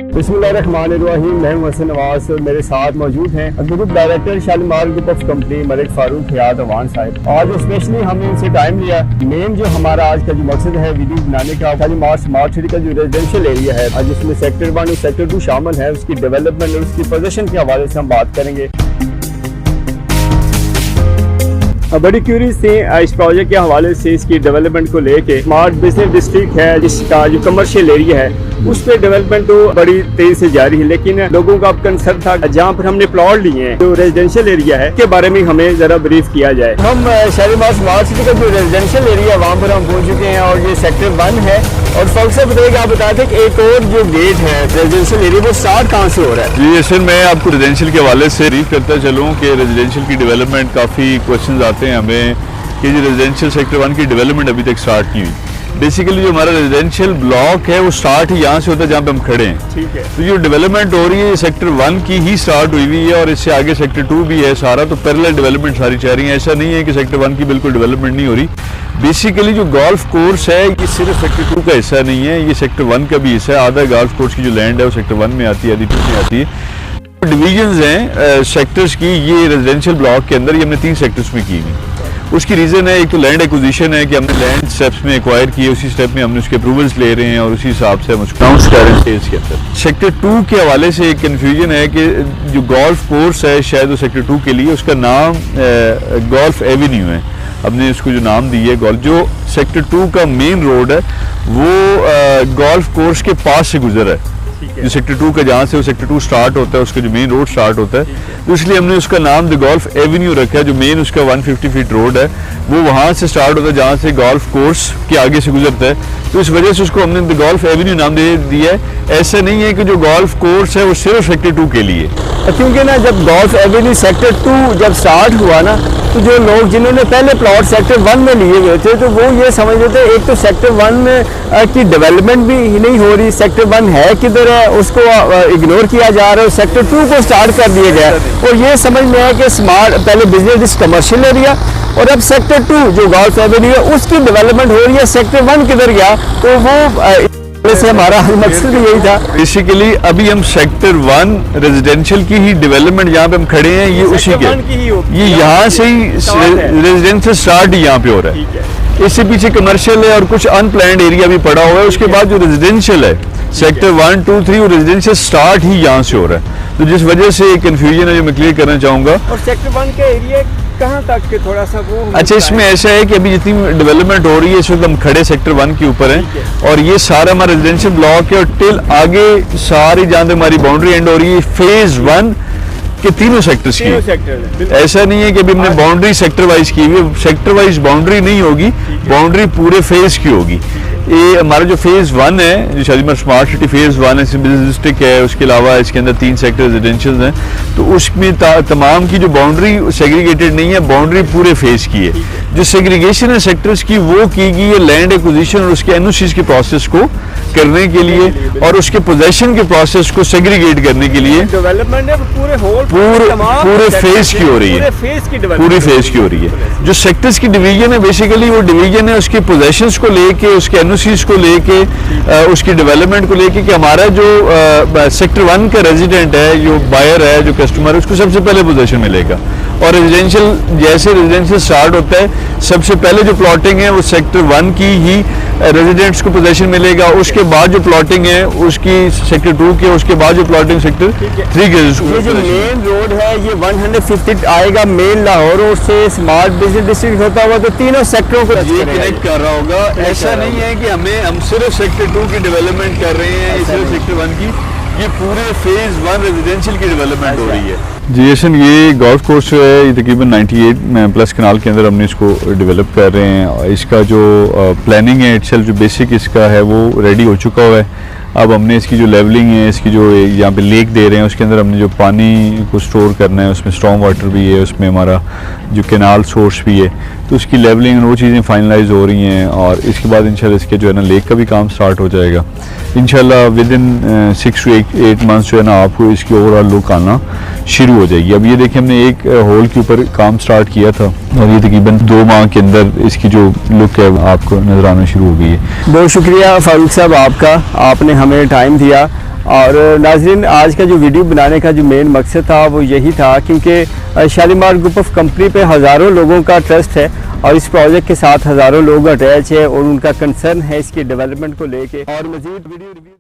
बिस्मिल्लाहिर्रहमानिर्रहीम। मैं हसन नवाज और मेरे साथ मौजूद हैं group director Shalimar group of company Malik Farooq Hayat Awan साहब। आज स्पेशली हमने उनसे टाइम लिया। मेन जो हमारा आज का जो मकसद है वीडियो बनाने का, शालीमार स्मार्ट सिटी का जो रेजिडेंशियल एरिया है, आज इसमें सेक्टर 1 और सेक्टर 2 शामिल है। उसकी डेवलपमेंट और उसकी पोजीशन के हवाले से हम बात करेंगे। बड़ी क्यूरीज थे इस प्रोजेक्ट के हवाले से, इसकी डेवलपमेंट को लेके। स्मार्ट बिजनेस डिस्ट्रिक्ट है जिसका जो कमर्शियल एरिया है उस पर डेवलपमेंट तो बड़ी तेजी से जारी है, लेकिन लोगों का अब कंसर्न था जहाँ पर हमने प्लॉट लिए हैं जो रेजिडेंशियल एरिया है के बारे में हमें जरा ब्रीफ किया जाए। हम शालीमार स्मार्ट सिटी का जो रेजिडेंशियल एरिया है वहाँ पर हम पहुँच चुके हैं और ये सेक्टर 1 है। और फारूक साहब बताइएगा, आप बताते कि एक और जो गेट है रेजिडेंशियल एरिया वो स्टार्ट कहाँ से हो रहा है? जी यशर, मैं आपको रेजिडेंशियल के हवाले से ब्रीफ करता चलूँ कि रेजिडेंशियल की डेवलपमेंट काफ़ी क्वेश्चन आते हैं हमें कि जो रेजिडेंशियल सेक्टर 1 की डेवलपमेंट अभी तक स्टार्ट नहीं हुई। बेसिकली जो हमारा रेजिडेंशियल ब्लॉक है वो स्टार्ट ही यहाँ से होता है जहाँ पे हम खड़े हैं। ठीक है। तो जो डेवलपमेंट हो रही है सेक्टर 1 की ही स्टार्ट हुई हुई है और इससे आगे सेक्टर 2 भी है सारा, तो पैरेलल डेवलपमेंट सारी चाह रही है। ऐसा नहीं है कि सेक्टर 1 की बिल्कुल डेवलपमेंट नहीं हो रही। बेसिकली जो गोल्फ कोर्स है ये सिर्फ सेक्टर 2 का हिस्सा नहीं है, ये सेक्टर 1 का भी हिस्सा है। आधा गोल्फ कोर्स की जो लैंड है वो सेक्टर 1 में आती है, आधी 2 में आती है। डिविजन्स हैं सेक्टर्स की, ये रेजिडेंशियल ब्लॉक के अंदर ये हमने 3 सेक्टर्स में की हुई। उसकी रीज़न है, एक तो लैंड एक्विजिशन है कि हमने लैंड स्टेप्स में एक्वायर किए, उसी स्टेप में हमने उसके अप्रूवल्स ले रहे हैं और उसी हिसाब से हम उसको अनाउंस कर रहे हैं स्टेज के अंदर। सेक्टर 2 के हवाले से एक कन्फ्यूजन है कि जो गोल्फ कोर्स है शायद वो सेक्टर 2 के लिए उसका नाम गोल्फ एवेन्यू है, हमने उसको जो नाम दी है गोल्फ। जो सेक्टर 2 का मेन रोड है वो गोल्फ कोर्स के पास से गुजर है। जो सेक्टर 2 का जहाँ से वो सेक्टर 2 स्टार्ट होता है उसका जो मेन रोड स्टार्ट होता है, तो इसलिए हमने उसका नाम द गोल्फ एवेन्यू रखा है। जो मेन उसका 150 फीट रोड है वो वहाँ से स्टार्ट होता है जहाँ से गोल्फ कोर्स के आगे से गुजरता है, तो इस वजह से उसको हमने द गोल्फ एवेन्यू नाम दे दिया है। ऐसा नहीं है कि जो गोल्फ कोर्स है वो सिर्फ सेक्टर 2 के लिए, क्योंकि ना जब गोल्फ एवेन्यू सेक्टर 2 जब स्टार्ट हुआ ना, तो जो लोग जिन्होंने पहले प्लॉट सेक्टर 1 में लिए हुए थे तो वो ये समझ रहे थे एक तो सेक्टर 1 में की डेवलपमेंट भी नहीं हो रही, सेक्टर 1 है किधर है उसको इग्नोर किया जा रहा है, सेक्टर 2 को स्टार्ट कर दिया गया। और ये समझ में आया कि स्मार्ट पहले बिजनेस कमर्शियल एरिया और अब सेक्टर 2 जो गोल्फ एवेन्यू है उसकी डेवलपमेंट हो रही है, सेक्टर 1 किधर गया? तो वो से हमारा मकसद यही था। बेसिकली अभी हम सेक्टर 1 रेजिडेंशियल की ही डेवलपमेंट जहाँ पे हम खड़े हैं ये उसी के, ये यहाँ से ही रेजिडेंशियल स्टार्ट यहाँ पे हो रहा है। इससे पीछे कमर्शियल है और कुछ अनप्लान्ड एरिया भी पड़ा हुआ है। उसके बाद जो रेजिडेंशियल है सेक्टर 1, 2, 3 और रेजिडेंशियल स्टार्ट ही यहाँ से हो रहा है, तो जिस वजह से कंफ्यूजन है जो मैं क्लियर करना चाहूँगा। और सेक्टर 1 के एरिया कहाँ तक के थोड़ा सा वो अच्छा, इसमें ऐसा है कि अभी जितनी डेवलपमेंट हो रही है इस वक्त हम खड़े सेक्टर 1 के ऊपर हैं और ये सारा हमारा रेजिडेंशियल ब्लॉक है और टिल आगे सारी जहाँ तक हमारी बाउंड्री एंड हो रही है फेज 1 के तीनों सेक्टर्स की। ऐसा नहीं है कि अभी हमने बाउंड्री सेक्टर वाइज की हुई, सेक्टर वाइज बाउंड्री नहीं होगी, बाउंड्री पूरे फेज की होगी। ये हमारा जो फेज 1 है जो शालीमार स्मार्ट सिटी फेज 1 है, इसमें बिजनेस डिस्ट्रिक्ट है, उसके अलावा इसके अंदर 3 सेक्टर रेजिडेंशियल हैं, तो उसमें तमाम की जो बाउंड्री सेग्रीगेटेड नहीं है, बाउंड्री पूरे फेज की है। जो सेग्रीगेशन है सेक्टर्स की वो की गई है लैंड एक्विजिशन और उसके एनओसीज के प्रोसेस को करने के लिए और उसके पोजेशन के प्रोसेस को सेग्रीगेट करने के लिए। डेवलपमेंट है पूरे फेज की हो रही है, पूरी फेज की हो रही है। जो सेक्टर्स की डिवीजन है बेसिकली वो डिवीजन है उसके पोजेशंस को लेके, उसके एनओसीज को लेके, उसकी डेवलपमेंट को लेके कि हमारा जो सेक्टर 1 का रेजिडेंट है, जो बायर है, जो कस्टमर है, उसको सबसे पहले पोजेशन मिलेगा। और रेजिडेंशियल जैसे रेजिडेंशियल स्टार्ट होता है सबसे पहले जो प्लॉटिंग है वो सेक्टर 1 की ही रेजिडेंट्स को पोजेशन मिलेगा, उसके बाद जो प्लॉटिंग है उसकी सेक्टर 2 के, उसके बाद जो प्लॉटिंग सेक्टर 3 के। ये जो मेन रोड है ये 150 आएगा मेन लाहौर और से स्मार्ट बिजनेस डिस्ट्रिक्ट होता हुआ तो तीनों सेक्टरों को ये कनेक्ट कर रहा होगा। ऐसा नहीं है कि हम सिर्फ सेक्टर 2 की डेवलपमेंट कर रहे हैं, सिर्फ सेक्टर 1 की, ये पूरे फेज 1 रेजिडेंशियल की डेवलपमेंट हो रही है। जी यशन, ये गोल्फ कोर्स जो है ये तकरीबन 98 प्लस कनाल के अंदर हमने इसको डेवलप कर रहे हैं। इसका जो प्लानिंग है इटसेल्फ जो बेसिक इसका है वो रेडी हो चुका हुआ है। अब हमने इसकी जो लेवलिंग है, इसकी जो यहाँ पे लेक दे रहे हैं उसके अंदर हमने जो पानी को स्टोर करना है उसमें स्टॉर्म वाटर भी है, उसमें हमारा जो कैनाल सोर्स भी है, तो उसकी लेवलिंग वो चीज़ें फाइनलाइज हो रही हैं और इसके बाद इंशाल्लाह इसके जो है ना लेक का भी काम स्टार्ट हो जाएगा इंशाल्लाह। विद इन 6 to 8 मंथ्स जो है ना आपको इसकी ओवरऑल लुक आना शुरू हो जाएगी। अब ये देखिए हमने एक होल के ऊपर काम स्टार्ट किया था और ये तकरीबन 2 माह के अंदर इसकी जो लुक है आपको नजर आना शुरू हो गई है। बहुत शुक्रिया फारूक साहब आपका, आपने हमें टाइम दिया और नाज़रीन, आज का जो वीडियो बनाने का जो मेन मकसद था वो यही था, क्योंकि शालीमार ग्रुप ऑफ कंपनी पे हज़ारों लोगों का ट्रस्ट है और इस प्रोजेक्ट के साथ हज़ारों लोग अटैच है और उनका कंसर्न है इसकी डेवलपमेंट को लेके। और मज़ीद वीडियो रिव्यू